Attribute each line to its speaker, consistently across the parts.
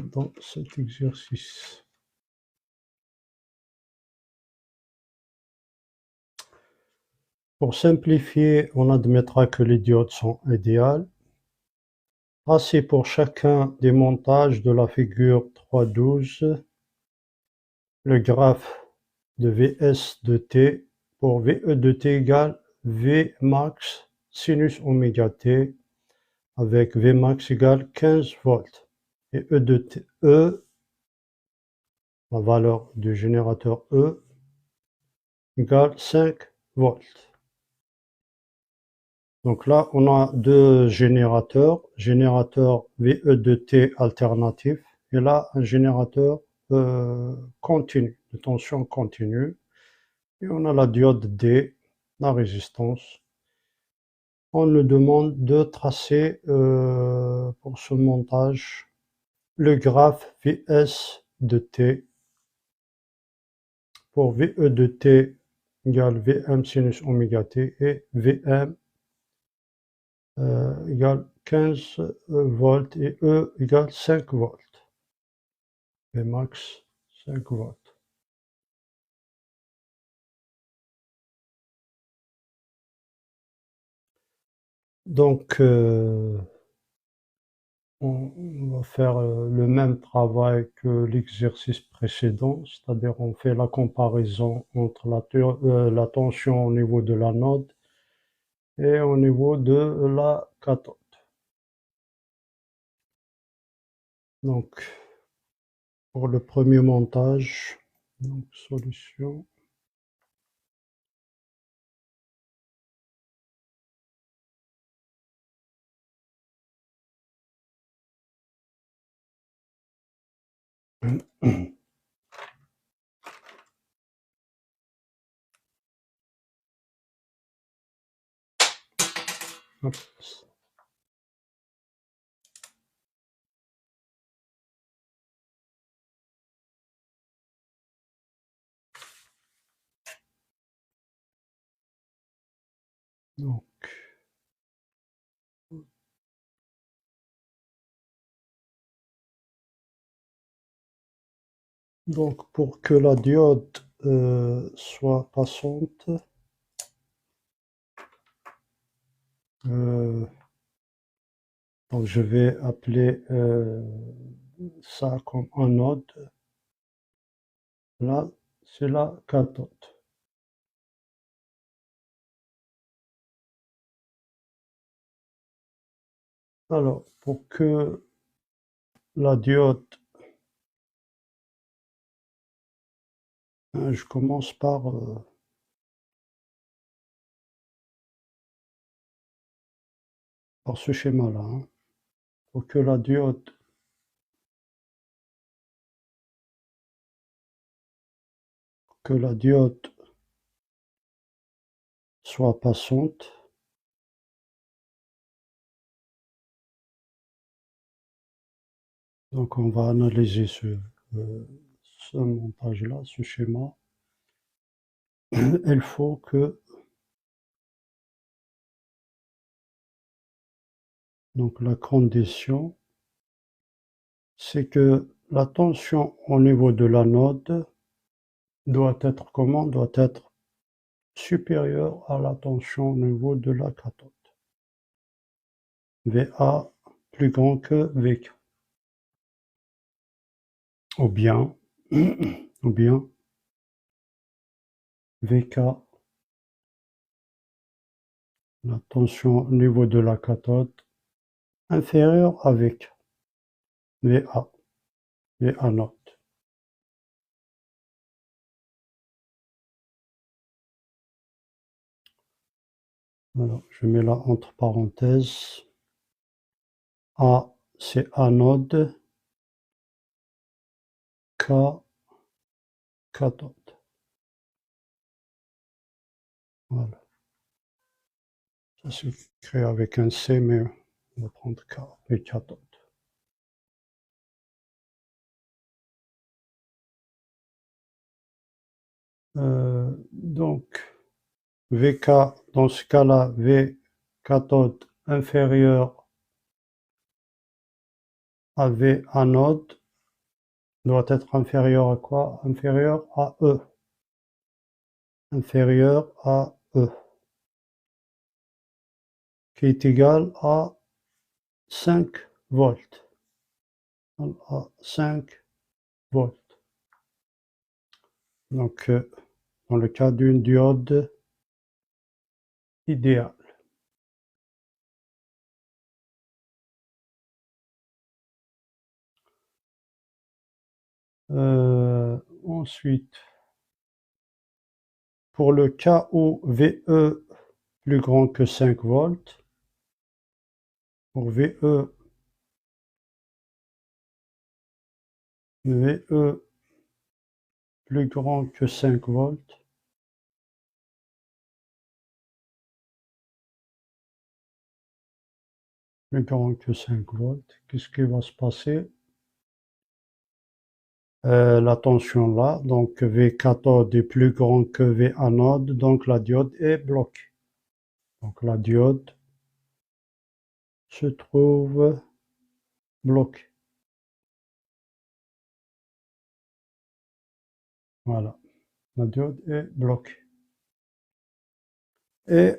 Speaker 1: dans cet exercice. Pour simplifier, on admettra que les diodes sont idéales. Tracez pour chacun des montages de la figure 3.12 le graphe de Vs de t pour Ve de t égale V max sinus oméga t avec V max égale 15 volts et E de t, E, la valeur du générateur E, égale 5 volts. Donc là, on a deux générateurs, générateur VE de t alternatif, et là, un générateur continu, de tension continue. Et on a la diode D, la résistance. On nous demande de tracer pour ce montage le graphe Vs de t pour VE de t égale Vm sinus oméga t et Vm égale 15 volts et E égale 5 volts. V max 5 volts. Donc, on va faire le même travail que l'exercice précédent, c'est-à-dire on fait la comparaison entre la tension au niveau de l'anode et au niveau de la cathode. Donc, pour le premier montage, donc solution. Hop. Donc, pour que la diode soit passante, donc je vais appeler ça comme anode. Là, c'est la cathode. Alors, pour que la diode, je commence par ce schéma-là. Hein. Pour que la diode soit passante, donc on va analyser ce montage-là, ce schéma. Il faut que donc la condition, c'est que la tension au niveau de l'anode doit être comment? Doit être supérieure à la tension au niveau de la cathode. VA plus grand que VK. Ou bien VK, la tension au niveau de la cathode, inférieure à VK. VA, VA note. Alors, je mets là entre parenthèses. A, c'est anode. K, cathode. Voilà. Ça s'écrit avec un C, mais on va prendre K, et cathode. Donc, VK, dans ce cas-là, V cathode inférieur à V anode, doit être inférieur à quoi? Inférieur à E. Inférieur à E. Qui est égal à 5 volts. À 5 volts. Donc, dans le cas d'une diode idéale. Ensuite, pour le cas où VE plus grand que 5 volts, pour VE plus grand que 5 volts, plus grand que 5 volts, qu'est-ce qui va se passer? La tension là, donc V cathode est plus grand que V anode, donc la diode est bloquée. Donc la diode se trouve bloquée. Voilà, la diode est bloquée. Et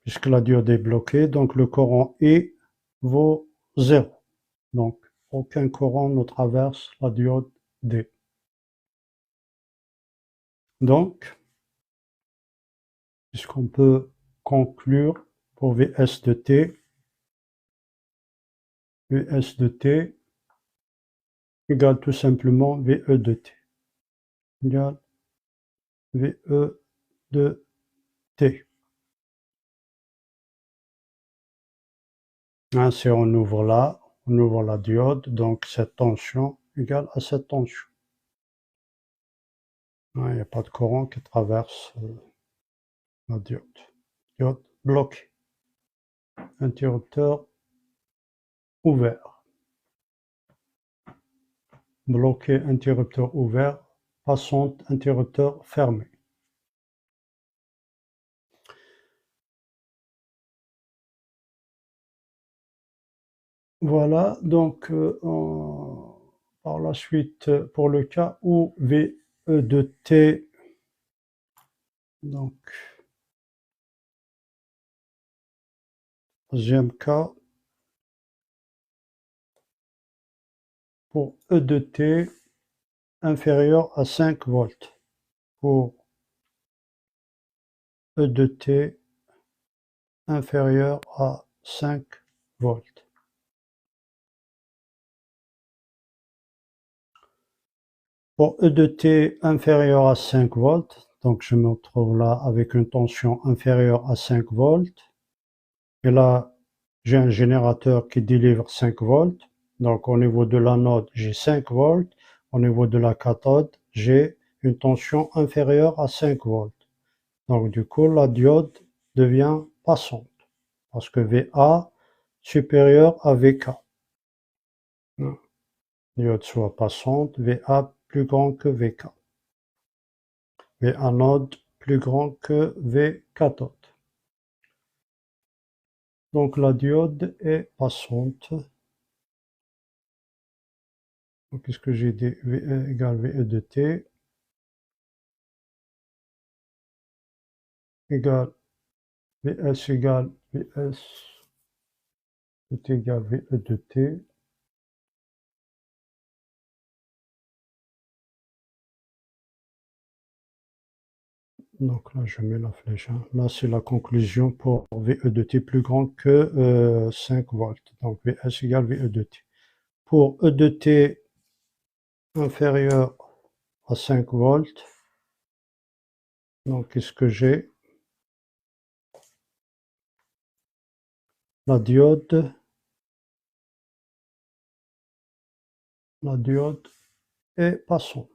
Speaker 1: puisque la diode est bloquée, donc le courant I vaut 0. Donc aucun courant ne traverse la diode D. Donc, puisqu'on peut conclure pour Vs de T, Vs de T égale tout simplement VE de T. Égale VE de T. Ainsi, on ouvre là, on ouvre la diode, donc cette tension égale à cette tension. Il n'y a pas de courant qui traverse la diode. Diode bloquée. Interrupteur ouvert. Bloqué, interrupteur ouvert. Passante, interrupteur fermé. Voilà, donc par la suite, pour le cas où VE de T, donc deuxième cas, pour E de T inférieur à 5 volts. Pour E de T inférieur à 5 volts. Pour E de T inférieur à 5 volts, donc je me retrouve là avec une tension inférieure à 5 volts. Et là, j'ai un générateur qui délivre 5 volts. Donc au niveau de l'anode, j'ai 5 volts. Au niveau de la cathode, j'ai une tension inférieure à 5 volts. Donc du coup, la diode devient passante. Parce que VA supérieur à VK. Diode soit passante, VA plus grand que VK. V anode plus grand que V cathode. Donc la diode est passante. Donc qu'est-ce que j'ai dit? VE égale VE de T égale VS égale VS de T égale VE de T. Donc là, je mets la flèche. Là, c'est la conclusion pour VE de T plus grand que 5 volts. Donc VS égale VE de T. Pour E de T inférieur à 5 volts, donc qu'est-ce que j'ai? La diode est passante.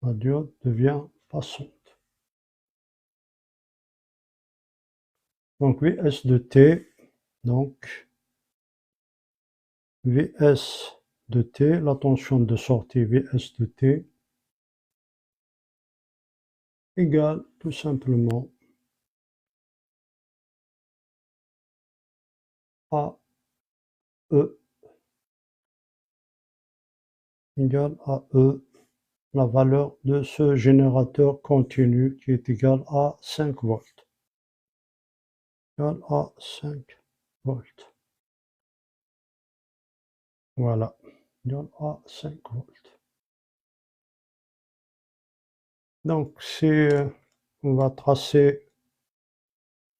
Speaker 1: La diode devient passante. Donc Vs de T, donc Vs de T, la tension de sortie Vs de T égale tout simplement à E égale à E, la valeur de ce générateur continu qui est égal à 5 volts. Égal à 5 volts. Voilà, égal à 5 volts. Donc, si on va tracer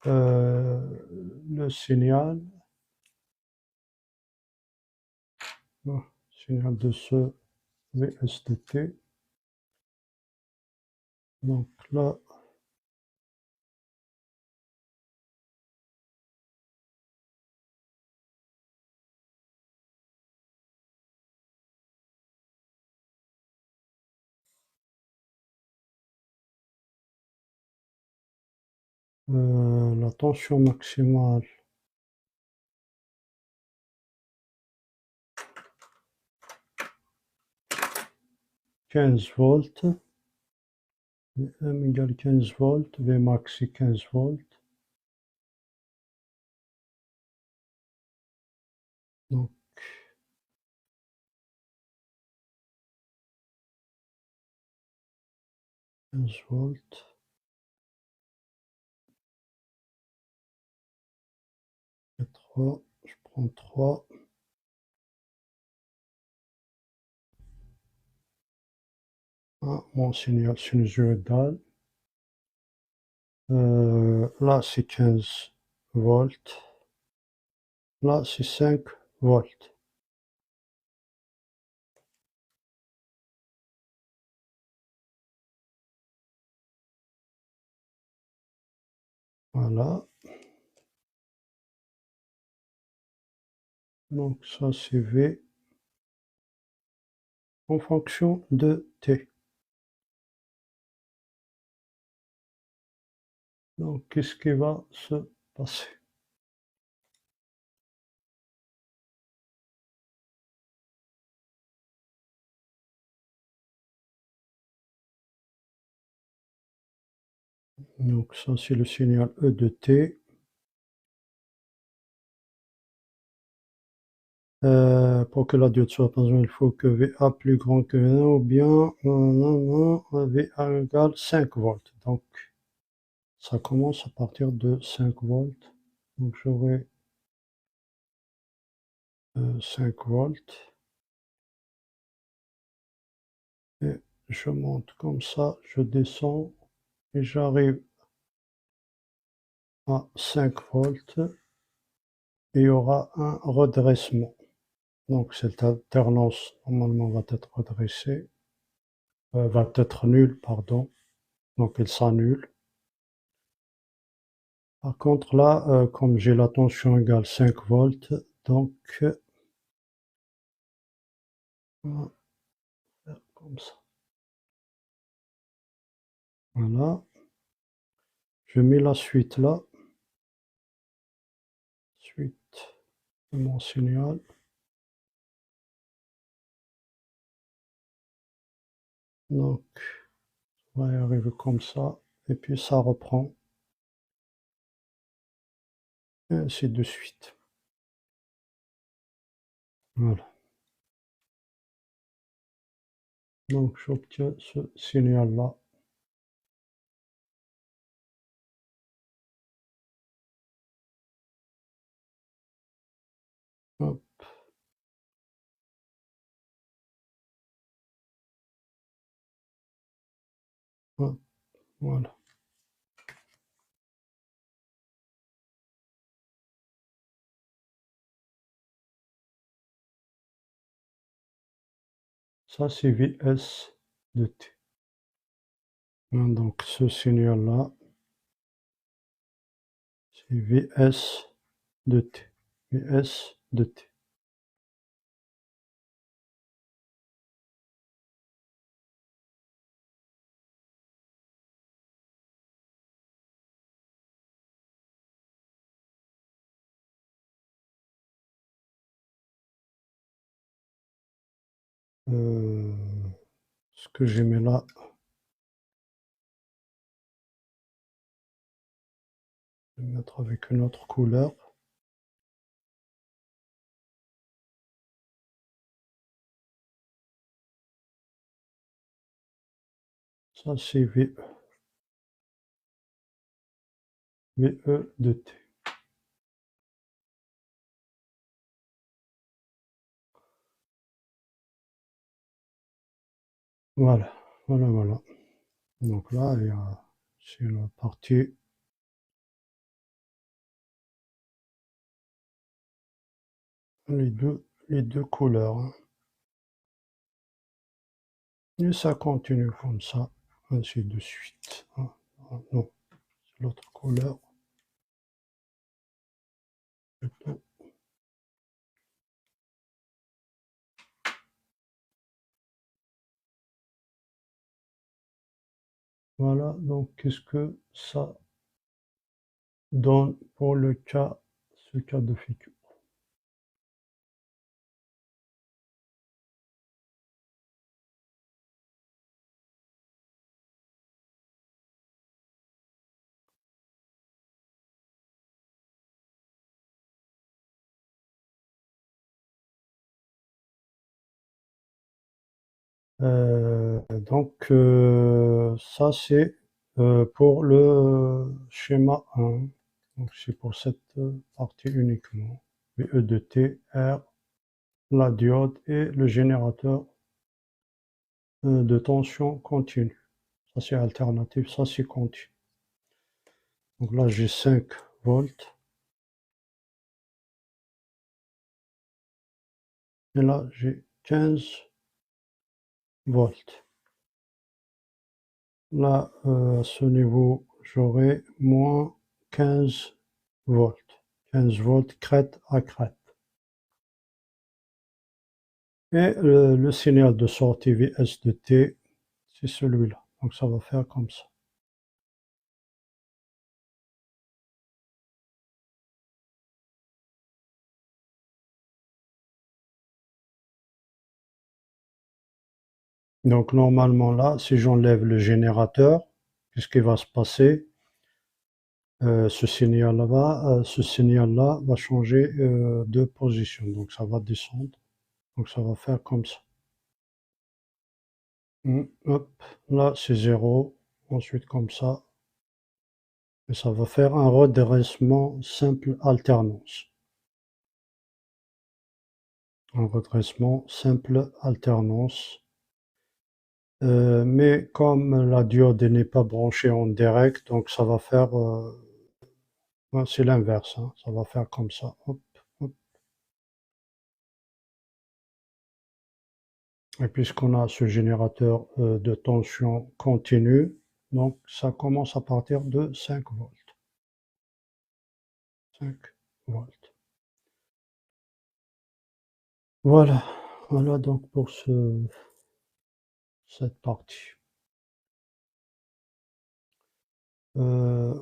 Speaker 1: le signal, signal de ce VSTT. Donc là, la tension maximale, quinze volts, M égale 15 volts, V max c'est 15 volts. Donc, 15 volts. Et 3, je prends 3. Ah, mon signal sinusoïdal. Là, c'est 15 volts. Là, c'est 5 volts. Voilà. Donc, ça, c'est V en fonction de T. Donc, qu'est-ce qui va se passer? Donc, ça, c'est le signal E de T. Pour que la diode soit transmise, il faut que VA plus grand que V1 ou bien VA égale 5 volts. Donc, ça commence à partir de 5 volts. Donc, j'aurai 5 volts. Et je monte comme ça, je descends et j'arrive à 5 volts. Et il y aura un redressement. Donc, cette alternance, normalement, va être redressée. Va être nulle, pardon. Donc, elle s'annule. Par contre, là, comme j'ai la tension égale 5 volts, donc, on va faire comme ça. Voilà. Je mets la suite là. Suite de mon signal. Donc, on va y arriver comme ça. Et puis, ça reprend. Et ainsi de suite. Voilà. Donc, j'obtiens ce signal-là. Hop. Hop. Voilà. Ça, c'est VS de T. Donc, ce signal-là, c'est VS de T. VS de T. Ce que j'ai mis là, je vais mettre avec une autre couleur. Ça c'est VE. VE de T. Voilà, voilà. Donc là, il y a, c'est la partie les deux couleurs, hein. Et ça continue comme ça, ainsi de suite. Ah, non, c'est l'autre couleur. Plutôt. Voilà, donc qu'est-ce que ça donne pour le cas, ce cas de figure. Donc ça c'est pour le schéma 1. Donc c'est pour cette partie uniquement. VE de T, R, la diode et le générateur de tension continue. Ça c'est alternatif, ça c'est continu. Donc là j'ai 5 volts. Et là j'ai 15 volts. Là, à ce niveau, j'aurai moins 15 volts. 15 volts crête à crête. Et le signal de sortie VS de T, c'est celui-là. Donc ça va faire comme ça. Donc normalement là, si j'enlève le générateur, qu'est-ce qui va se passer? Ce signal-là va changer de position. Donc ça va descendre. Donc ça va faire comme ça. Hop, là c'est 0. Ensuite comme ça. Et ça va faire un redressement simple alternance. Un redressement simple alternance. Mais comme la diode n'est pas branchée en direct, donc ça va faire, c'est l'inverse, hein, ça va faire comme ça. Hop, hop. Et puisqu'on a ce générateur de tension continue, donc ça commence à partir de 5 volts. 5 volts. Voilà, voilà donc pour cette partie. On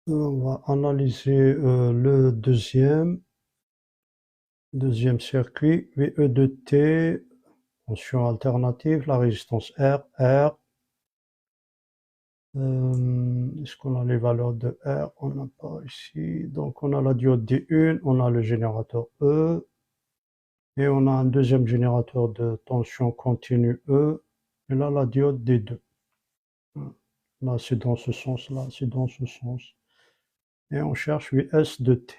Speaker 1: va analyser le deuxième circuit, VE de T, tension alternative, la résistance R, R. Est-ce qu'on a les valeurs de R? On n'a pas ici. Donc on a la diode D1, on a le générateur E, et on a un deuxième générateur de tension continue E, et là la diode D2. Là c'est dans ce sens, là c'est dans ce sens. Et on cherche VS de T.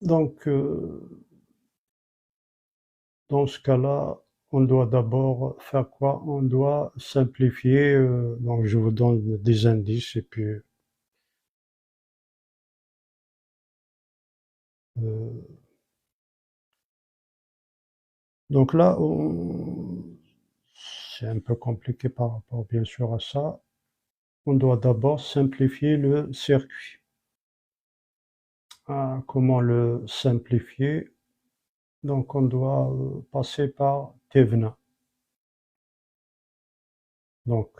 Speaker 1: Donc dans ce cas-là, on doit d'abord faire quoi? On doit simplifier. Donc je vous donne des indices et puis donc là, c'est un peu compliqué par rapport bien sûr à ça. On doit d'abord simplifier le circuit. Comment le simplifier? Donc on doit passer par Thevenin. Donc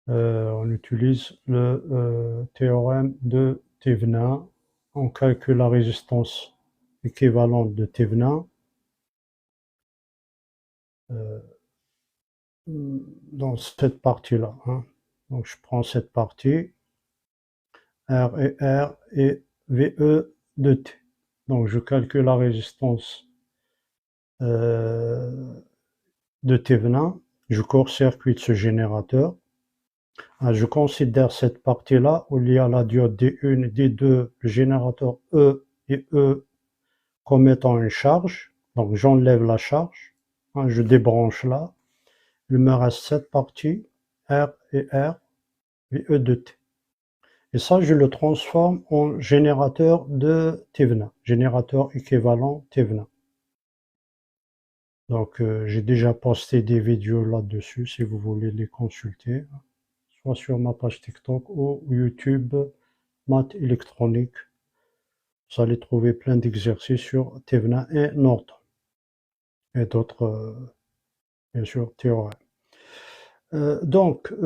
Speaker 1: on utilise le théorème de Thevenin. On calcule la résistance équivalente de Thevenin dans cette partie-là, hein. Donc je prends cette partie, R et VE de T. Donc je calcule la résistance de Thévenin, je court-circuite ce générateur. Je considère cette partie-là où il y a la diode D1 et D2, le générateur E et E comme étant une charge. Donc j'enlève la charge, je débranche là. Il me reste cette partie, R et R, et E de T. Et ça, je le transforme en générateur de Thévenin, générateur équivalent Thévenin. Donc j'ai déjà posté des vidéos là-dessus si vous voulez les consulter, soit sur ma page TikTok ou YouTube Maths électronique. Vous allez trouver plein d'exercices sur Thévenin et Norton et d'autres, bien sûr, théorèmes. Donc, là,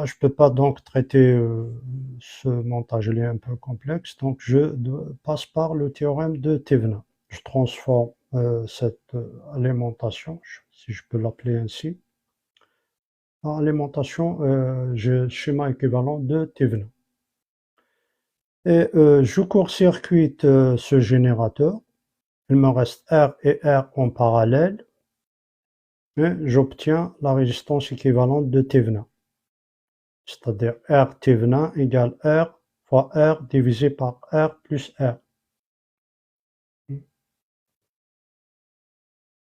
Speaker 1: je ne peux pas donc traiter ce montage, il est un peu complexe, donc je passe par le théorème de Thévenin. Je transforme cette alimentation, si je peux l'appeler ainsi, en alimentation, schéma équivalent de Thévenin. Et je court-circuite ce générateur. Il me reste R et R en parallèle. Et j'obtiens la résistance équivalente de Thévenin. C'est-à-dire R Thévenin égale R fois R divisé par R plus R.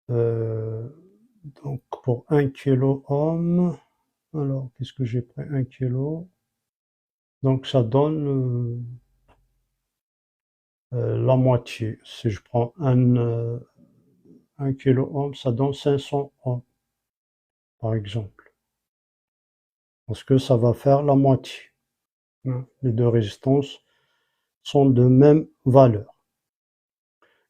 Speaker 1: Donc pour 1 kilo-ohm, alors qu'est-ce que j'ai pris 1 kilo? Donc ça donne la moitié. Si je prends 1 kilo-ohm, ça donne 500 ohms, par exemple. Parce que ça va faire la moitié. Les deux résistances sont de même valeur.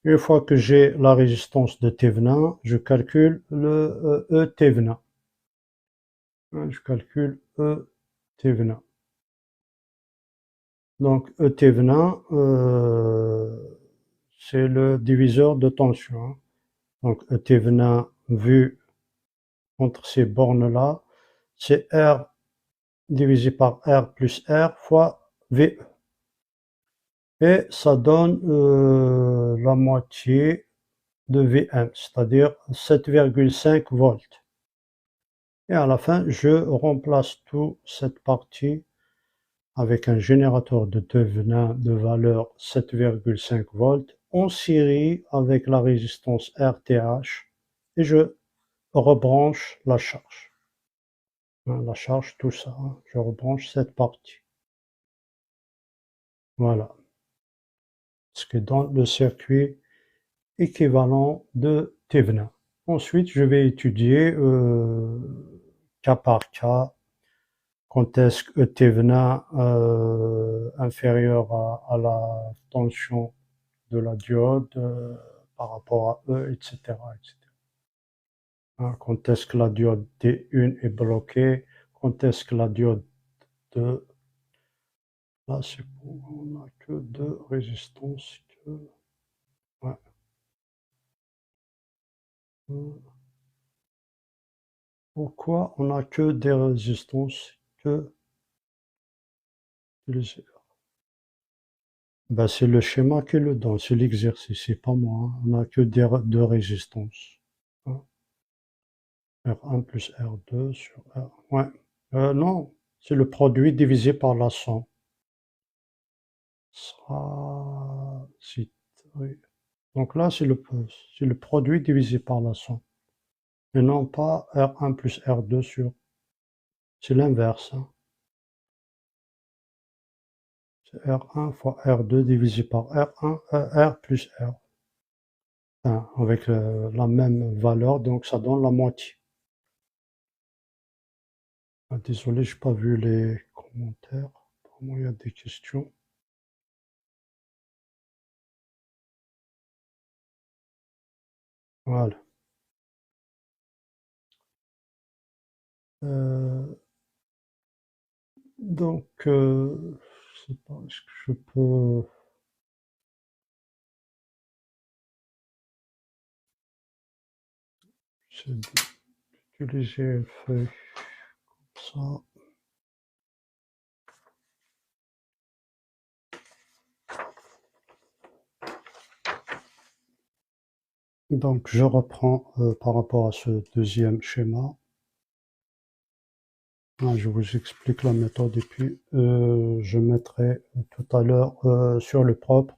Speaker 1: Une fois que j'ai la résistance de Thévenin, je calcule le E Thévenin. Je calcule E Thévenin. Donc E Thévenin, c'est le diviseur de tension. Donc E Thévenin vu entre ces bornes-là, c'est R divisé par R plus R fois VE. Et ça donne la moitié de Vm, c'est-à-dire 7,5 volts. Et à la fin, je remplace toute cette partie avec un générateur de Thévenin de valeur 7,5 volts en série avec la résistance RTH et je rebranche la charge. La charge, tout ça, je rebranche cette partie. Voilà. Ce qui donne le circuit équivalent de Thévenin. Ensuite, je vais étudier cas par cas quand est-ce que Thévenin inférieur à la tension de la diode par rapport à E, etc. Quand est-ce que la diode D1 est bloquée, quand est-ce que la diode de... Là, c'est pour... On n'a que deux résistances. Ouais. Pourquoi on n'a que des résistances que ben, c'est le schéma qui le donne, c'est l'exercice, c'est pas moi. On n'a que deux résistances. R1 plus R2 sur R. Ouais. Non, c'est le produit divisé par la somme. Oui. Donc là, c'est le produit divisé par la somme. Et non pas R1 plus R2 sur. C'est l'inverse. C'est R1 fois R2 divisé par R1, R plus R. Enfin, avec la même valeur, donc ça donne la moitié. Désolé, je n'ai pas vu les commentaires. Apparemment, il y a des questions. Voilà. Donc, je sais pas, est-ce que je peux... J'essaie d'utiliser une feuille comme ça. Donc je reprends par rapport à ce deuxième schéma. Je vous explique la méthode et puis je mettrai tout à l'heure sur le propre.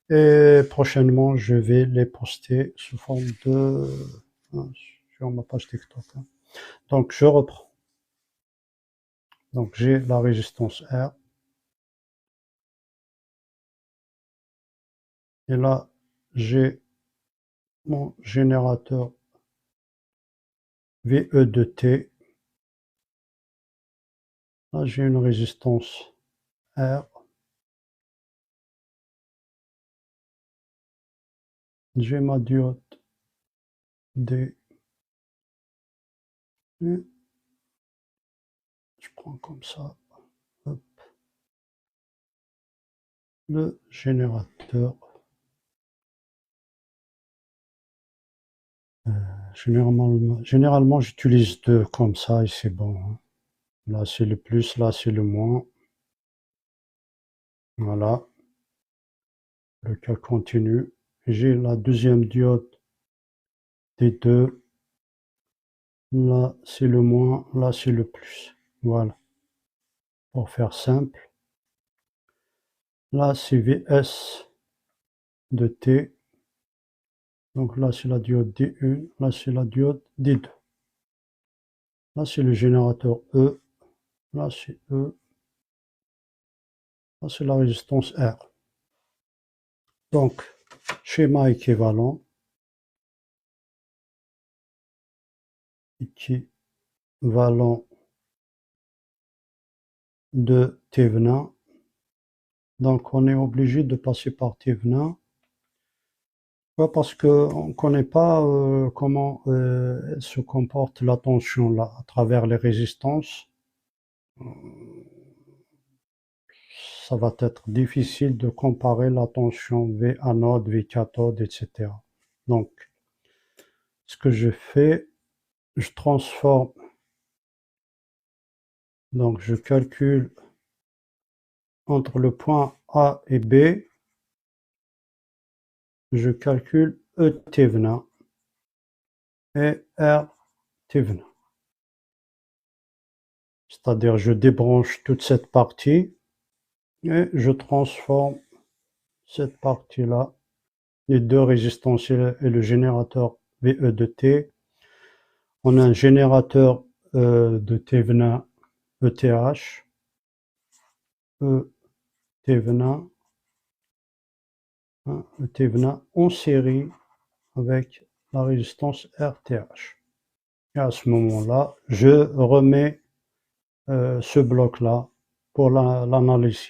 Speaker 1: Et prochainement, je vais les poster sous forme de sur ma page TikTok. Donc je reprends. Donc j'ai la résistance R. Et là, j'ai mon générateur VE de T. Là, j'ai une résistance R. J'ai ma diode D. Et je prends comme ça. Hop, le générateur. Généralement j'utilise deux comme ça et c'est bon. Là, c'est le plus, là, c'est le moins. Voilà. Le cas continue. J'ai la deuxième diode des deux. Là, c'est le moins, là, c'est le plus. Voilà. Pour faire simple. Là, c'est VS de T. Donc là, c'est la diode D1. Là, c'est la diode D2. Là, c'est le générateur E. Là, c'est E. Là, c'est la résistance R. Donc, schéma équivalent. Équivalent de Thévenin. Donc, on est obligé de passer par Thévenin. Ouais, parce qu'on ne connaît pas comment se comporte la tension là, à travers les résistances. Ça va être difficile de comparer la tension V anode, V cathode, etc. Donc, ce que je fais, je transforme. Donc, je calcule entre le point A et B, je calcule E Thévenin et R Thévenin. C'est-à-dire, je débranche toute cette partie et je transforme cette partie-là, les deux résistentiels et le générateur VE de T. On a un générateur de Thévenin ETH, Thévenin, Thévenin en série avec la résistance RTH. Et à ce moment-là, je remets ce bloc-là pour l'analyse.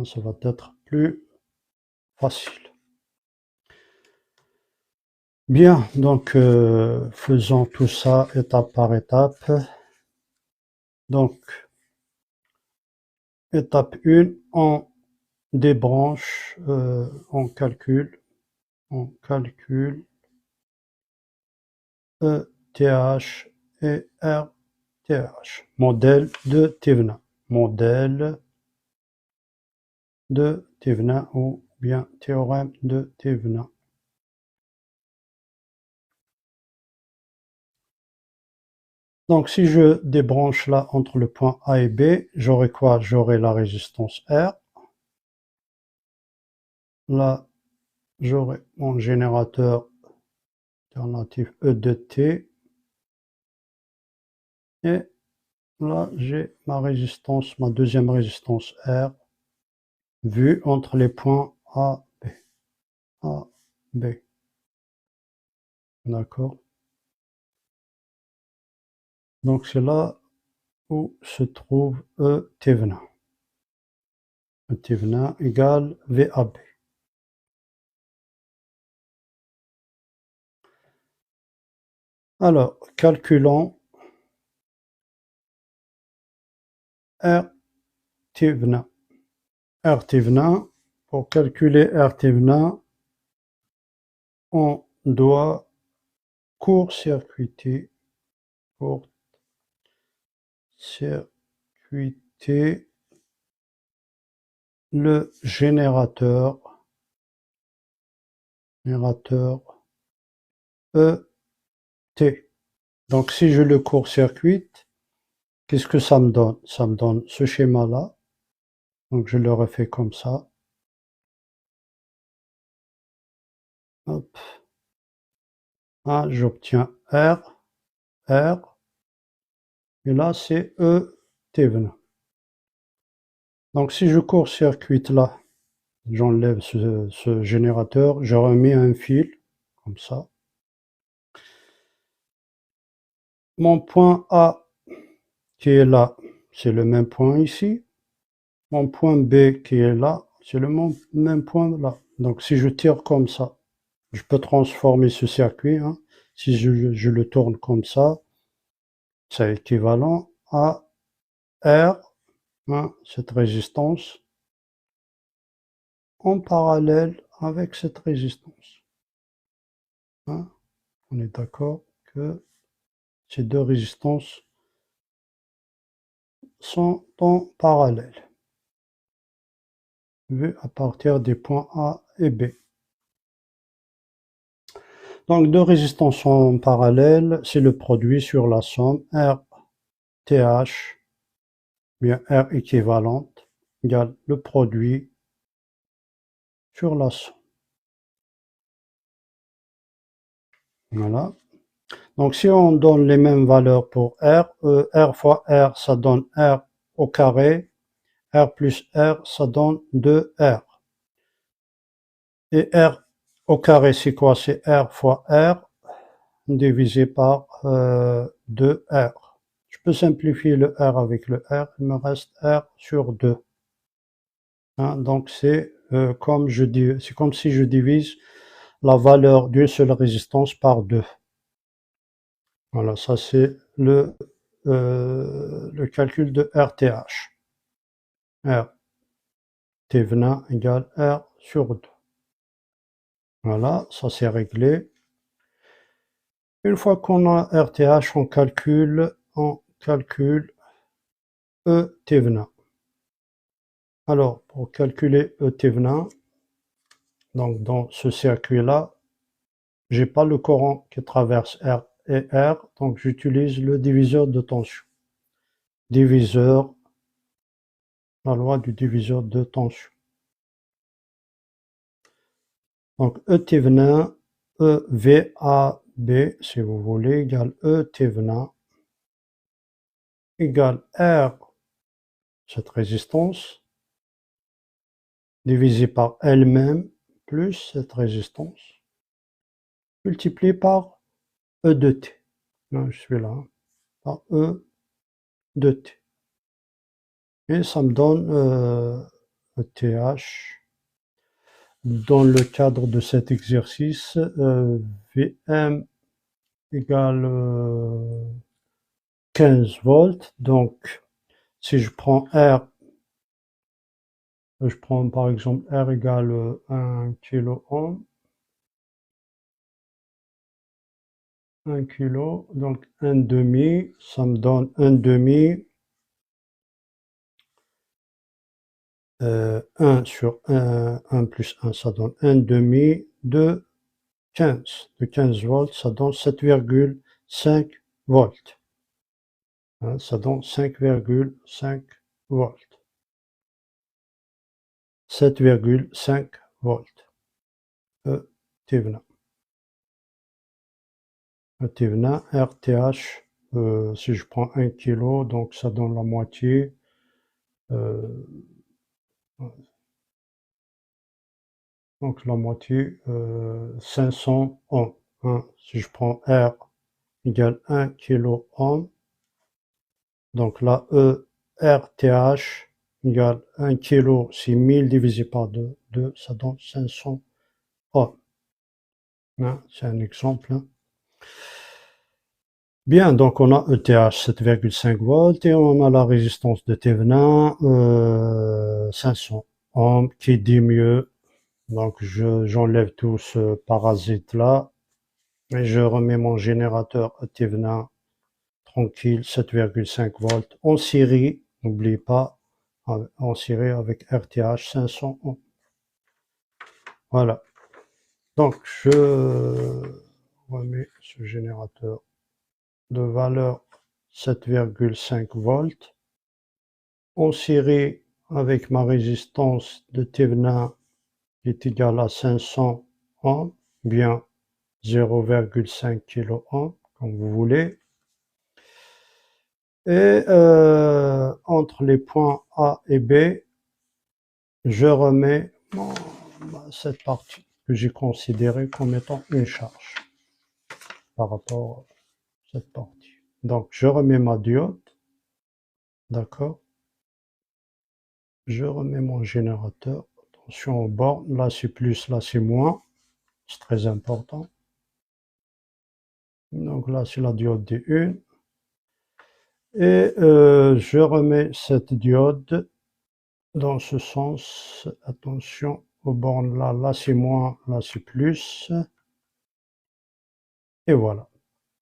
Speaker 1: Ça va être plus facile. Bien, donc faisons tout ça étape par étape. Donc, étape 1, on débranche, on calcule ETH et RTH. Modèle de Thévenin. Modèle de Thévenin ou bien théorème de Thévenin. Donc, si je débranche là entre le point A et B, j'aurai quoi? J'aurai la résistance R. Là, j'aurai mon générateur alternatif E de T. Et là, j'ai ma résistance, ma deuxième résistance R, vue entre les points A, B. A, B. D'accord? Donc, c'est là où se trouve E Thévenin. E Thévenin égale VAB. Alors, calculons R Thévenin. R Thévenin, pour calculer R Thévenin, on doit court-circuiter le générateur générateur ET. Donc si je le court-circuite, qu'est-ce que ça me donne? Ça me donne ce schéma-là. Donc je le refais comme ça. Hop. Ah, j'obtiens R, R, et là c'est ET. Donc si je court-circuite là, j'enlève ce générateur, je remets un fil, comme ça. Mon point A qui est là, c'est le même point ici. Mon point B qui est là, c'est le même point là. Donc si je tire comme ça, je peux transformer ce circuit. Hein. Si je le tourne comme ça, c'est équivalent à R, hein, cette résistance, en parallèle avec cette résistance. Hein. On est d'accord que ces deux résistances sont en parallèle, vu à partir des points A et B. Donc deux résistances en parallèle, c'est le produit sur la somme RTH, bien R équivalente, égale le produit sur la somme. Voilà. Donc si on donne les mêmes valeurs pour R, R fois R, ça donne R au carré, R plus R, ça donne 2R. Et R au carré, c'est quoi? C'est R fois R divisé par 2R. Je peux simplifier le R avec le R, il me reste R sur 2. Hein, donc c'est comme si je divise la valeur d'une seule résistance par 2. Voilà, ça c'est le calcul de RTH. R T venin égale R sur 2. Voilà, ça c'est réglé. Une fois qu'on a RTH, on calcule ET venin. Alors, pour calculer ET venin, donc dans ce circuit-là, j'ai pas le courant qui traverse R et R, donc j'utilise le diviseur de tension. Diviseur, la loi du diviseur de tension. Donc ET venin, EVAB, si vous voulez, égale ET venin, égale R, cette résistance, divisé par elle-même, plus cette résistance, multiplié par E de T. Là, je suis là, par E de T. Et ça me donne ETH. Dans le cadre de cet exercice, Vm égale 15 volts. Donc, si je prends R, je prends par exemple R égale 1 kilo-ohm. 1 kilo, donc 1 demi, ça me donne 1 demi. 1 sur 1 plus 1, ça donne 1 demi de 15. De 15 volts, ça donne 7,5 volts. Hein, ça donne 5,5 volts. 7,5 volts. ET venin. ET venin, RTH, si je prends 1 kg, donc ça donne la moitié. Donc la moitié, 500 ohms. Hein. Si je prends R égale 1 kilo-ohm, donc là, RTH égale 1 kg, c'est 1000 divisé par 2, ça donne 500 ohms. Hein, c'est un exemple. Hein. Bien, donc on a ETH 7,5 volts et on a la résistance de T venin 500 ohms qui dit mieux. Donc j'enlève tout ce parasite là et je remets mon générateur ET venin tranquille 7,5 volts en série, n'oubliez pas, en série avec RTH 500 ohms. Voilà. Donc, je remets ce générateur de valeur 7,5 volts en série avec ma résistance de Thévenin qui est égale à 500 ohms, bien 0,5 kΩ, comme vous voulez. Et entre les points A et B, je remets cette partie que j'ai considérée comme étant une charge par rapport à cette partie. Donc, je remets ma diode, d'accord? Je remets mon générateur. Attention aux bornes, là c'est plus, là c'est moins. C'est très important. Donc là c'est la diode D1. Et je remets cette diode dans ce sens. Attention aux bornes là, là c'est moins, là c'est plus. Et voilà.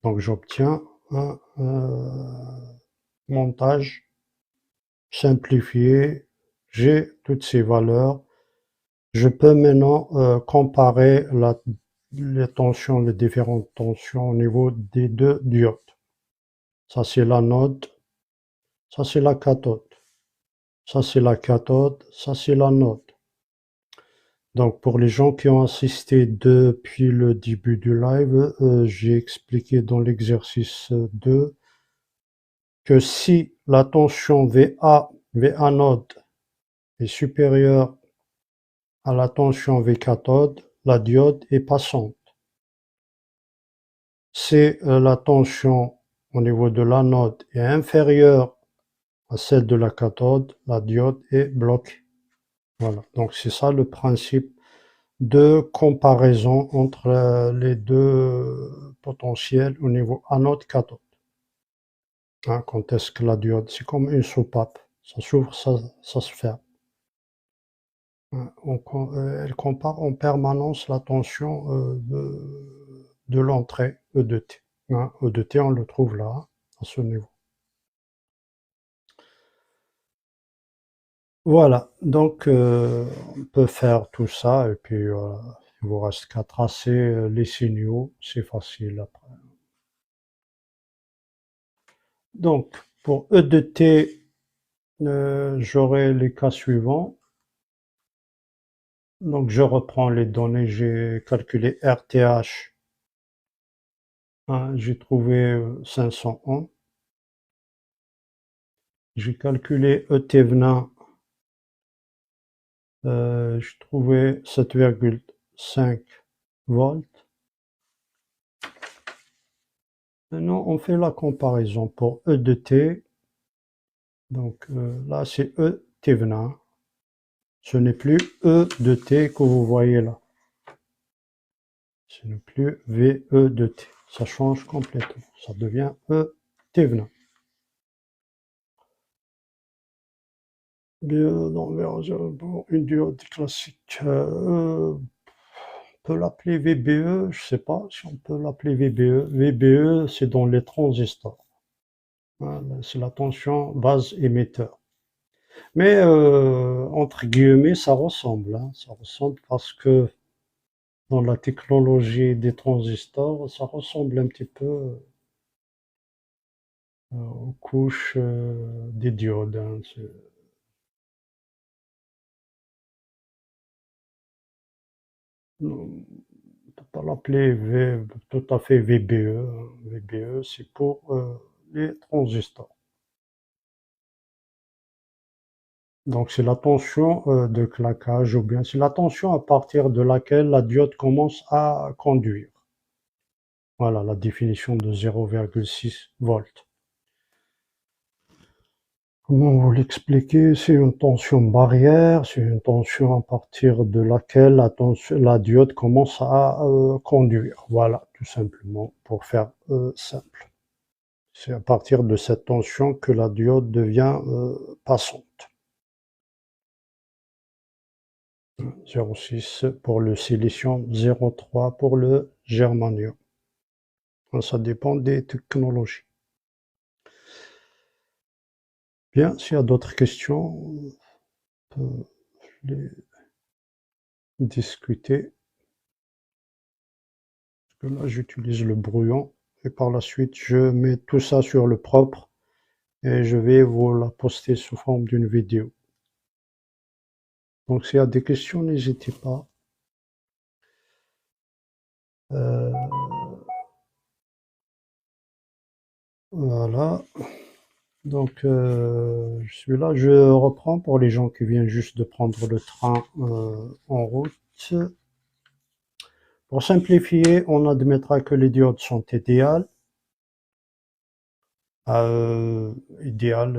Speaker 1: Donc j'obtiens un montage simplifié. J'ai toutes ces valeurs. Je peux maintenant comparer les tensions, les différentes tensions au niveau des deux diodes. Ça c'est l'anode, ça c'est la cathode. Ça c'est la cathode, ça c'est l'anode. Donc pour les gens qui ont assisté depuis le début du live, j'ai expliqué dans l'exercice 2 que si la tension VA, V anode est supérieure à la tension V cathode, la diode est passante. Si la tension au niveau de l'anode est inférieure à celle de la cathode, la diode est bloquée. Voilà, donc c'est ça le principe de comparaison entre les deux potentiels au niveau anode-cathode. Hein, quand est-ce que la diode, c'est comme une soupape, ça s'ouvre, ça se ferme. Hein, elle compare en permanence la tension de l'entrée E de T. Hein, E de T, on le trouve là, à ce niveau. Voilà, donc on peut faire tout ça et puis il vous reste qu'à tracer les signaux, c'est facile après. Donc pour E de T, j'aurai les cas suivants. Donc je reprends les données, j'ai calculé RTH, hein, j'ai trouvé 500 ohms. J'ai calculé E Thévenin, j'ai trouvé 7,5 volts. Maintenant, on fait la comparaison pour E de T. Donc là, c'est E Thévenin. Ce n'est plus E de T que vous voyez là. Ce n'est plus VE de T. Ça change complètement. Ça devient E Thévenin. Une diode classique. On peut l'appeler VBE, je ne sais pas si on peut l'appeler VBE. VBE, c'est dans les transistors. C'est la tension base émetteur. Mais entre guillemets, ça ressemble. Hein. Ça ressemble parce que dans la technologie des transistors, ça ressemble un petit peu aux couches des diodes. Hein. On ne peut pas l'appeler tout à fait VBE. Hein. VBE, c'est pour les transistors. Donc c'est la tension de claquage ou bien c'est la tension à partir de laquelle la diode commence à conduire. Voilà la définition de 0,6 volts. Comment vous l'expliquer? C'est une tension barrière, c'est une tension à partir de laquelle la diode commence à conduire. Voilà, tout simplement, pour faire simple. C'est à partir de cette tension que la diode devient passante. 0,6 pour le silicium, 0,3 pour le germanium. Ça dépend des technologies. Bien, s'il y a d'autres questions, on peut les discuter. que là, j'utilise le brouillon. Et par la suite, je mets tout ça sur le propre et je vais vous la poster sous forme d'une vidéo. Donc, s'il y a des questions, n'hésitez pas. Voilà. Donc, je suis là. Je reprends pour les gens qui viennent juste de prendre le train en route. Pour simplifier, on admettra que les diodes sont idéales. Idéal,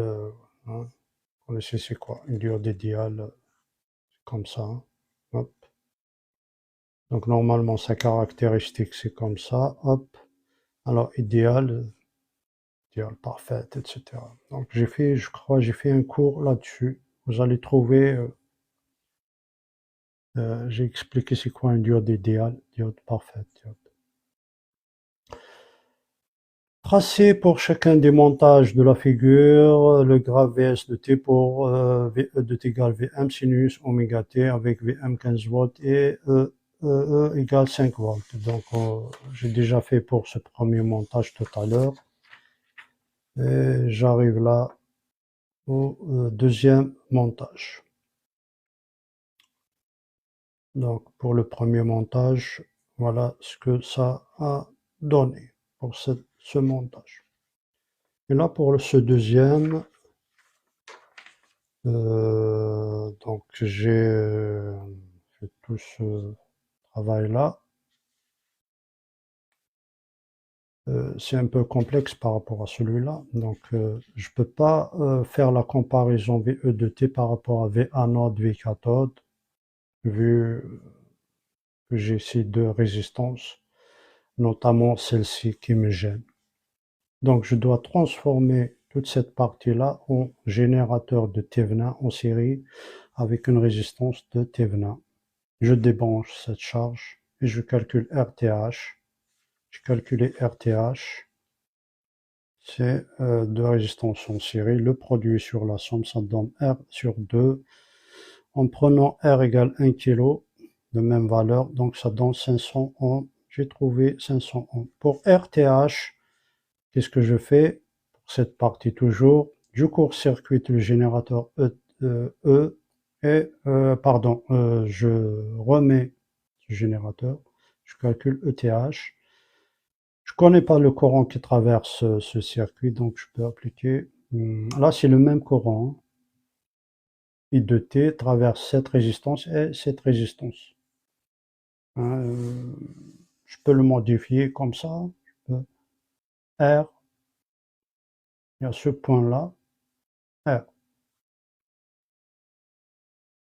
Speaker 1: hein, vous connaissez c'est quoi? Une diode idéale, comme ça, hein. Hop. Donc normalement sa caractéristique c'est comme ça, hop. Alors idéal, idéal parfaite, etc. Donc j'ai fait, je crois, j'ai fait un cours là-dessus. Vous allez trouver, j'ai expliqué c'est quoi une diode idéale, diode parfaite. Tracé pour chacun des montages de la figure, le graphe Vs de t pour Ve de t égale Vm sinus oméga t avec Vm 15 volts et E égale 5 volts. Donc j'ai déjà fait pour ce premier montage tout à l'heure. Et j'arrive là au deuxième montage. Donc pour le premier montage, voilà ce que ça a donné pour ce montage. Et là pour ce deuxième, donc j'ai fait tout ce travail là. C'est un peu complexe par rapport à celui-là, donc je peux pas faire la comparaison VE de T par rapport à V anode, V cathode, vu que j'ai ces deux résistances, notamment celle-ci qui me gêne. Donc je dois transformer toute cette partie-là en générateur de Thevenin en série avec une résistance de Thevenin. Je débranche cette charge et je calcule RTH. J'ai calculé RTH. C'est deux résistances en série. Le produit sur la somme, ça donne R sur 2. En prenant R égale 1 kg, de même valeur, donc ça donne 500 ohms. J'ai trouvé 500 ohms. Pour RTH, qu'est-ce que je fais? Pour cette partie toujours, je court-circuite le générateur E et, pardon, je remets ce générateur, je calcule ETH. Je connais pas le courant qui traverse ce circuit, donc je peux appliquer. Là, c'est le même courant. I de T traverse cette résistance et cette résistance. Hein, je peux le modifier comme ça. R, il y a ce point-là, R.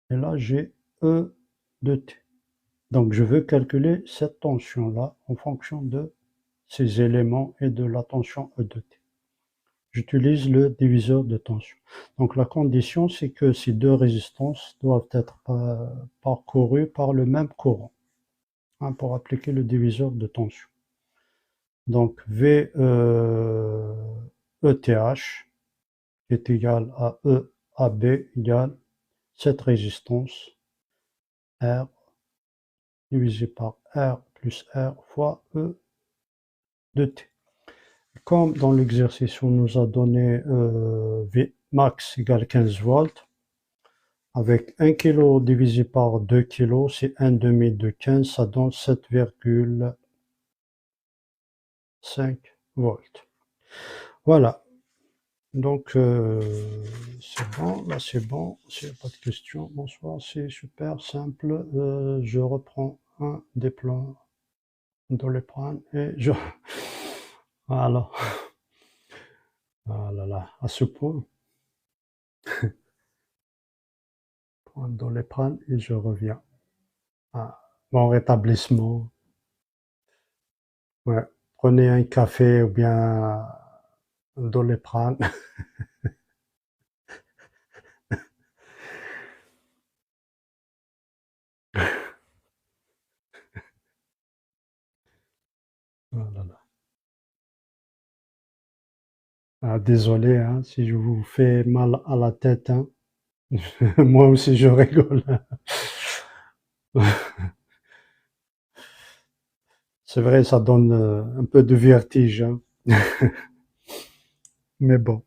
Speaker 1: Et là, j'ai E de T. Donc, je veux calculer cette tension-là en fonction de ces éléments et de la tension E de T. J'utilise le diviseur de tension. Donc la condition, c'est que ces deux résistances doivent être parcourues par le même courant, hein, pour appliquer le diviseur de tension. Donc V ETH est égal à E AB égale cette résistance R divisé par R plus R fois E de T. Comme dans l'exercice on nous a donné V max égale 15 volts, avec 1 kg divisé par 2 kg, c'est 1 demi de 15, ça donne 7,5 volts. Voilà. Donc c'est bon, là c'est bon, s'il n'y a pas de questions, bonsoir, c'est super simple. Je reprends un des plans de l'épreuve et je... Voilà. Ah là là, à ce point, prends dans l'épreuve et je reviens. Ah, bon rétablissement. Ouais. Prenez un café ou bien Doliprane. Oh là là. Ah, désolé hein, si je vous fais mal à la tête. Hein. Moi aussi je rigole. C'est vrai, ça donne un peu de vertige, hein. Mais bon.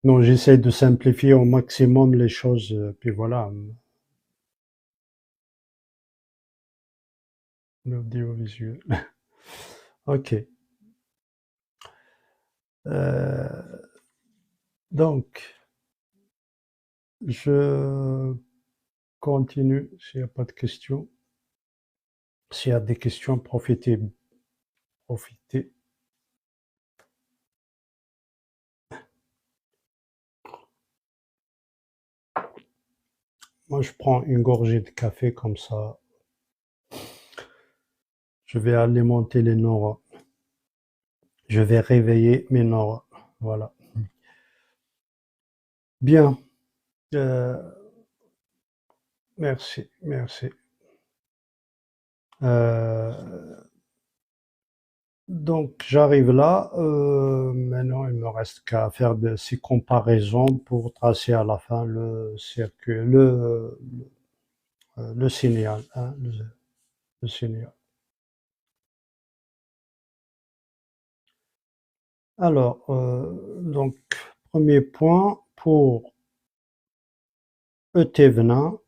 Speaker 1: Non, j'essaie de simplifier au maximum les choses, puis voilà. L'audiovisuel. Ok. Euh, donc, je continue s'il n'y a pas de questions. S'il y a des questions, profitez, profitez. Moi, je prends une gorgée de café comme ça. Je vais alimenter les neurones. Je vais réveiller mes neurones. Voilà. Bien. Euh, merci, merci. Euh, donc, j'arrive là. Maintenant, il me reste qu'à faire ces comparaisons pour tracer à la fin le circuit, le signal, hein, le signal. Alors, donc, premier point pour ET venin,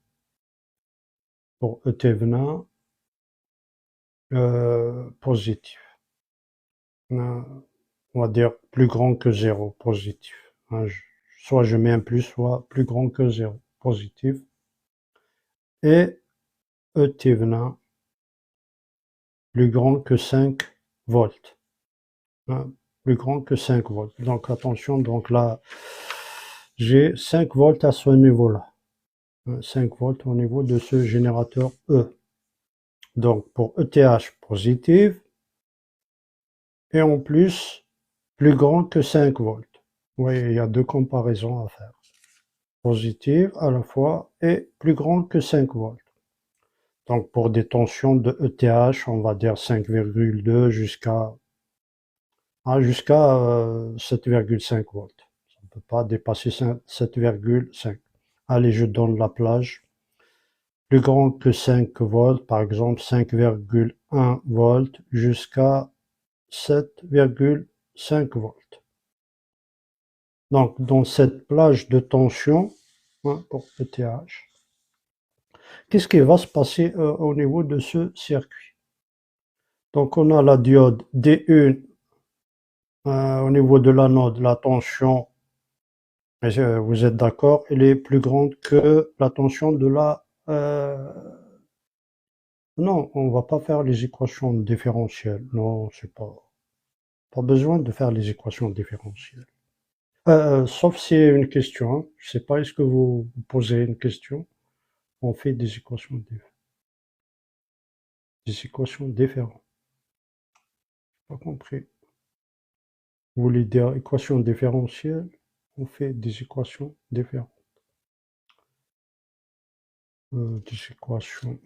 Speaker 1: positif. On va dire plus grand que zéro, positif. Hein, soit je mets un plus, soit plus grand que zéro, positif. Et ET venin plus grand que 5 volts. Hein, plus grand que 5 volts. Donc attention, donc là, j'ai 5 volts à ce niveau-là. 5 volts au niveau de ce générateur E. Donc pour ETH positif, et en plus, plus grand que 5 volts. Oui, il y a deux comparaisons à faire. Positive à la fois et plus grand que 5 volts. Donc pour des tensions de ETH, on va dire 5,2 jusqu'à 7,5 volts. Ça ne peut pas dépasser 7,5. Allez, je donne la plage. Plus grand que 5 volts, par exemple 5,1 volts jusqu'à 7,5 volts. Donc, dans cette plage de tension, hein, pour ETH, qu'est-ce qui va se passer au niveau de ce circuit? Donc, on a la diode D1 au niveau de l'anode, la tension, vous êtes d'accord, elle est plus grande que la tension de la... non, on va pas faire les équations différentielles. Non, c'est pas besoin de faire les équations différentielles. Sauf si c'est une question, hein. Je sais pas, est-ce que vous posez une question? On fait des équations différentes. Pas compris. Vous voulez dire équation différentielle? On fait des équations différentes. Des équations.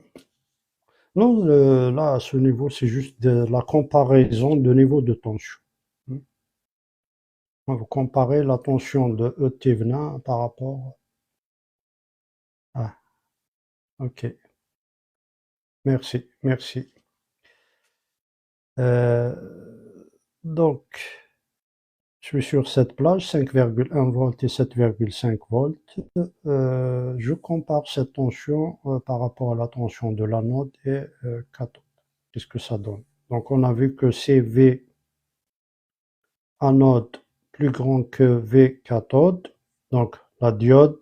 Speaker 1: Non, là, à ce niveau, c'est juste de la comparaison de niveau de tension. Hmm. Vous comparez la tension de ET venin par rapport à... Ok, merci, merci. Euh, donc, je suis sur cette plage, 5,1 volts et 7,5 volts. Je compare cette tension par rapport à la tension de l'anode et cathode. Qu'est-ce que ça donne? Donc on a vu que CV anode plus grand que V cathode. Donc la diode,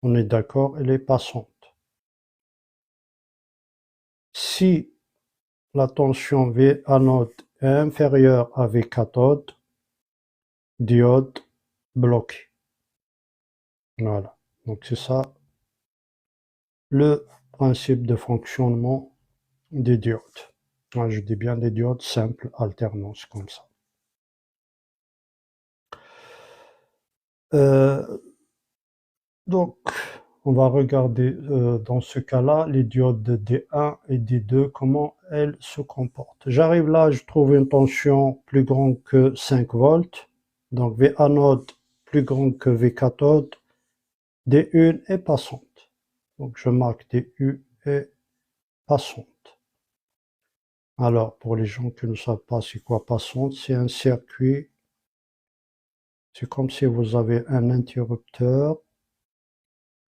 Speaker 1: on est d'accord, elle est passante. Si la tension V anode est inférieure à V cathode, diode bloquée. Voilà. Donc c'est ça le principe de fonctionnement des diodes. Moi, je dis bien des diodes simples, alternance, comme ça. Donc, on va regarder dans ce cas-là les diodes de D1 et D2, comment elles se comportent. J'arrive là, je trouve une tension plus grande que 5 volts. Donc V anode plus grande que V cathode. D1 est passante. Donc je marque D1 est passante. Alors, pour les gens qui ne savent pas c'est quoi passante, c'est un circuit. C'est comme si vous avez un interrupteur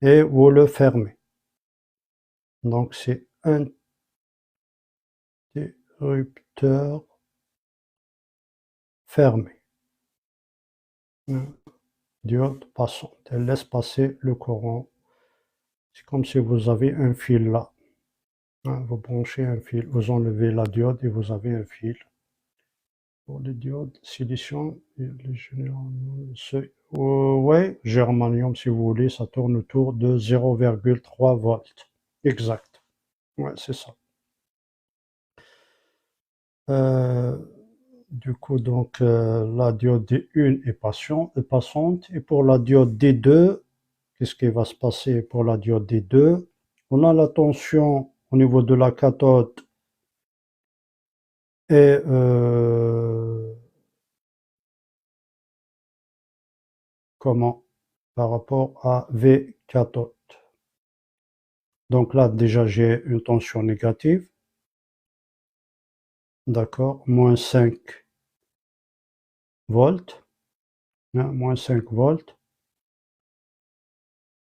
Speaker 1: et vous le fermez. Donc, c'est interrupteur fermé. Diode passante. Elle laisse passer le courant. C'est comme si vous avez un fil là. Vous branchez un fil, vous enlevez la diode et vous avez un fil. Pour les diodes silicium, ouais, germanium si vous voulez, ça tourne autour de 0,3 volts. Exact. Ouais, c'est ça. Du coup, donc, la diode D1 est passante. Et pour la diode D2, qu'est-ce qui va se passer pour la diode D2? On a la tension au niveau de la cathode et comment? Par rapport à V cathode. Donc là, déjà, j'ai une tension négative. D'accord, moins 5 volts. Moins 5 volts.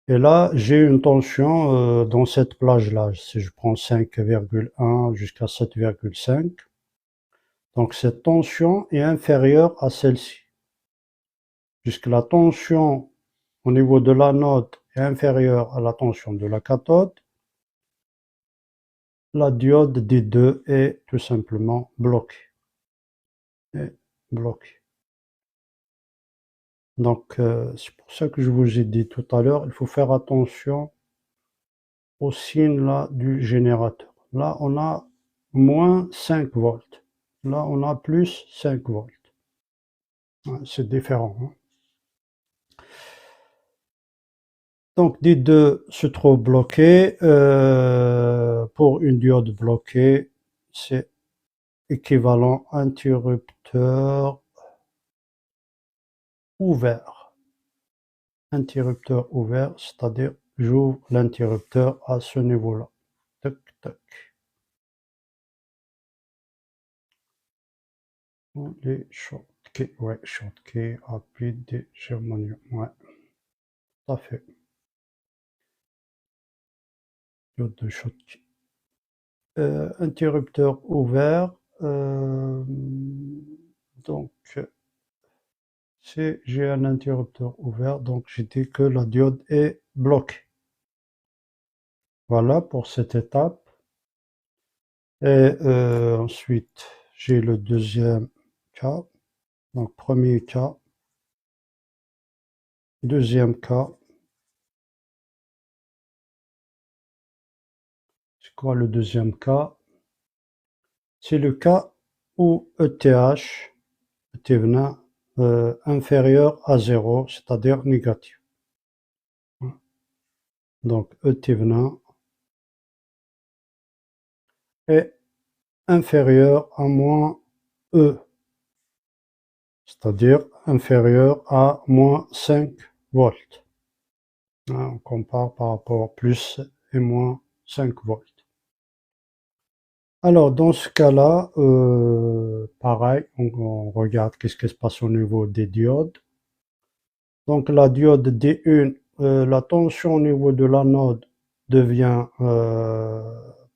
Speaker 1: Et là, j'ai une tension dans cette plage-là. Si je prends 5,1 jusqu'à 7,5. Donc cette tension est inférieure à celle-ci. Puisque la tension au niveau de l'anode est inférieure à la tension de la cathode, la diode D2 est tout simplement bloquée. Donc c'est pour ça que je vous ai dit tout à l'heure, il faut faire attention au signe là du générateur. Là on a moins 5 volts. Là on a plus 5 volts. C'est différent. Donc D2 se trouve bloqué. Pour une diode bloquée, c'est équivalent interrupteur ouvert. Interrupteur ouvert, c'est-à-dire j'ouvre l'interrupteur à ce niveau-là. Tac, tac. Les Schottky, ouais, Schottky, rapide des germanium, ouais, tout à fait. Diode de Schottky. Interrupteur ouvert, donc si j'ai un interrupteur ouvert, donc j'ai dit que la diode est bloquée. Voilà pour cette étape. Et ensuite, j'ai le deuxième cas. Donc premier cas, deuxième cas. C'est quoi le deuxième cas? C'est le cas où ETH, ETH inférieur à 0, c'est-à-dire négatif. Donc ETH est inférieur à moins E, c'est-à-dire inférieur à moins 5 volts. On compare par rapport à plus et moins 5 volts. Alors dans ce cas-là, pareil, on regarde qu'est-ce qui se passe au niveau des diodes. Donc la diode D1, la tension au niveau de l'anode devient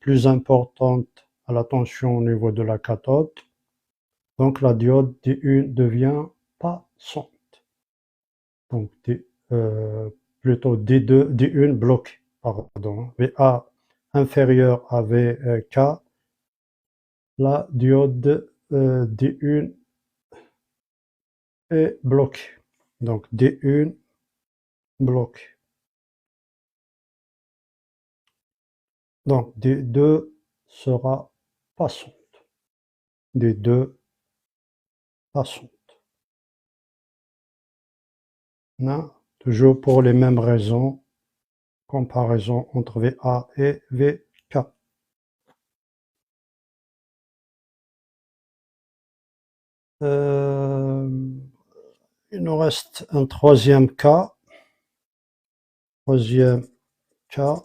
Speaker 1: plus importante à la tension au niveau de la cathode. Donc la diode D1 devient passante. Donc plutôt D2, D1 bloqué, pardon. VA inférieur à VK, la diode D1 est bloquée. Donc D1 bloqué. Donc D2 sera passante. D2 passante. Non, toujours pour les mêmes raisons. Comparaison entre VA et VK. Il nous reste un troisième cas. Troisième cas,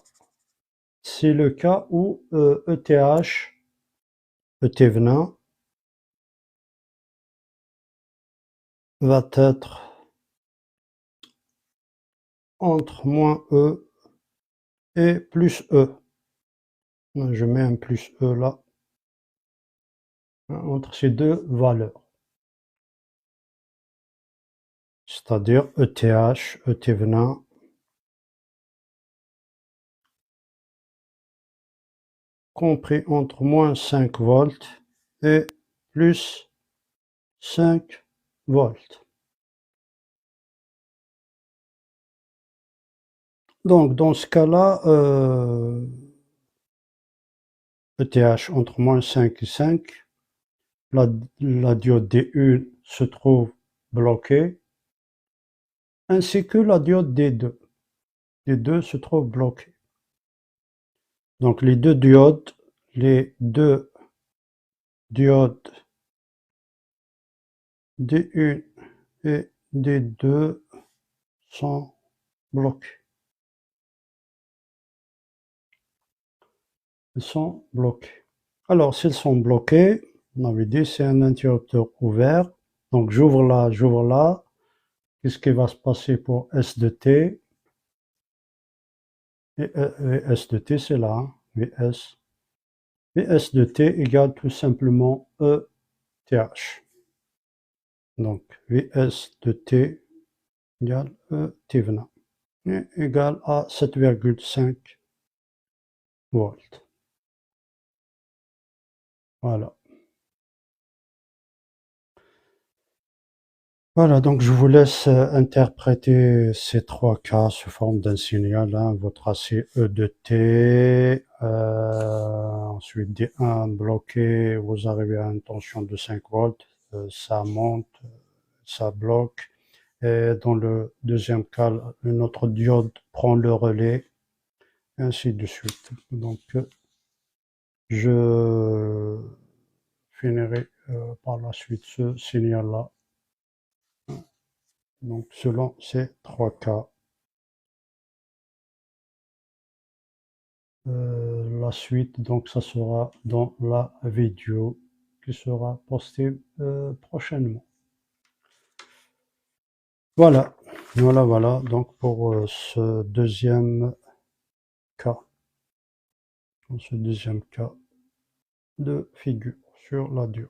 Speaker 1: c'est le cas où ETH ET20 va être entre moins E et plus E. Je mets un plus E là, entre ces deux valeurs. C'est-à-dire ETH, ET20, compris entre moins 5 volts et plus 5 volts. Donc, dans ce cas-là, ETH entre moins 5 et 5, la diode D1 se trouve bloquée, ainsi que la diode D2. D2 se trouve bloquée. Donc, les deux diodes D1 et D2 sont bloquées. Elles sont bloquées. Alors, s'ils sont bloqués, on avait dit c'est un interrupteur ouvert. Donc, j'ouvre là. Qu'est-ce qui va se passer pour S de T? Et S de T, c'est là, hein, VS. VS de T égale tout simplement ETH. Donc, VS de T égale ET20 et égale à 7,5 volts. Voilà. Voilà, donc je vous laisse interpréter ces trois cas sous forme d'un signal, hein, votre AC E de T, ensuite D1 bloqué, vous arrivez à une tension de 5 volts, ça monte, ça bloque, et dans le deuxième cas, une autre diode prend le relais, et ainsi de suite. Donc, je finirai par la suite ce signal-là. Donc, selon ces trois cas, la suite, donc ça sera dans la vidéo qui sera postée prochainement. Voilà, voilà, donc pour ce deuxième cas, de figure sur la diode.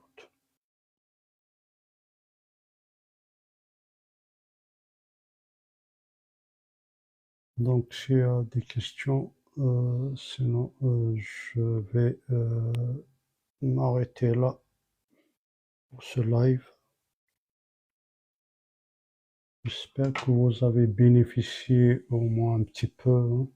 Speaker 1: Donc, s'il y a des questions, sinon je vais m'arrêter là pour ce live. J'espère que vous avez bénéficié au moins un petit peu. Hein.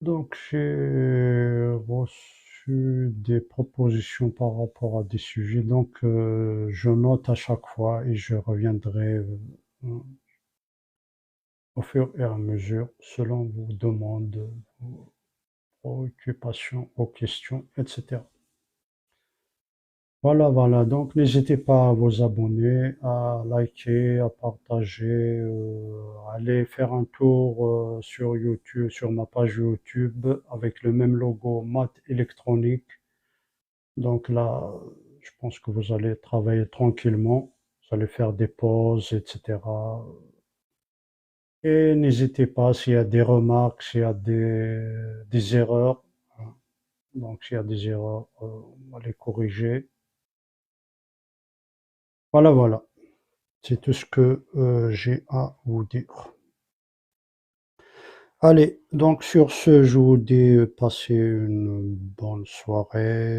Speaker 1: Donc, j'ai reçu des propositions par rapport à des sujets, donc je note à chaque fois et je reviendrai au fur et à mesure selon vos demandes, vos préoccupations, vos questions, etc. Voilà, donc n'hésitez pas à vous abonner, à liker, à partager, allez faire un tour sur YouTube, sur ma page YouTube avec le même logo Maths Électronique. Donc là, je pense que vous allez travailler tranquillement, vous allez faire des pauses, etc. Et n'hésitez pas s'il y a des remarques, s'il y a des erreurs, hein. Donc s'il y a des erreurs, on va les corriger. Voilà. C'est tout ce que j'ai à vous dire. Allez, donc sur ce, je vous dis passez une bonne soirée.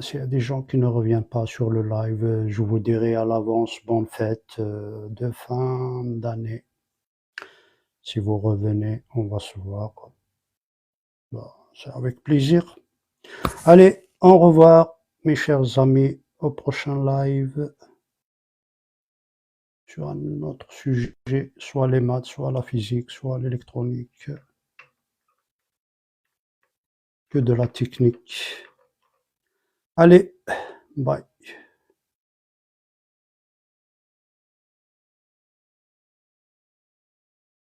Speaker 1: S'il y a des gens qui ne reviennent pas sur le live, je vous dirai à l'avance bonne fête de fin d'année. Si vous revenez, on va se voir. C'est avec plaisir. Allez, au revoir mes chers amis, au prochain live sur un autre sujet, soit les maths, soit la physique, soit l'électronique, que de la technique. Allez, bye.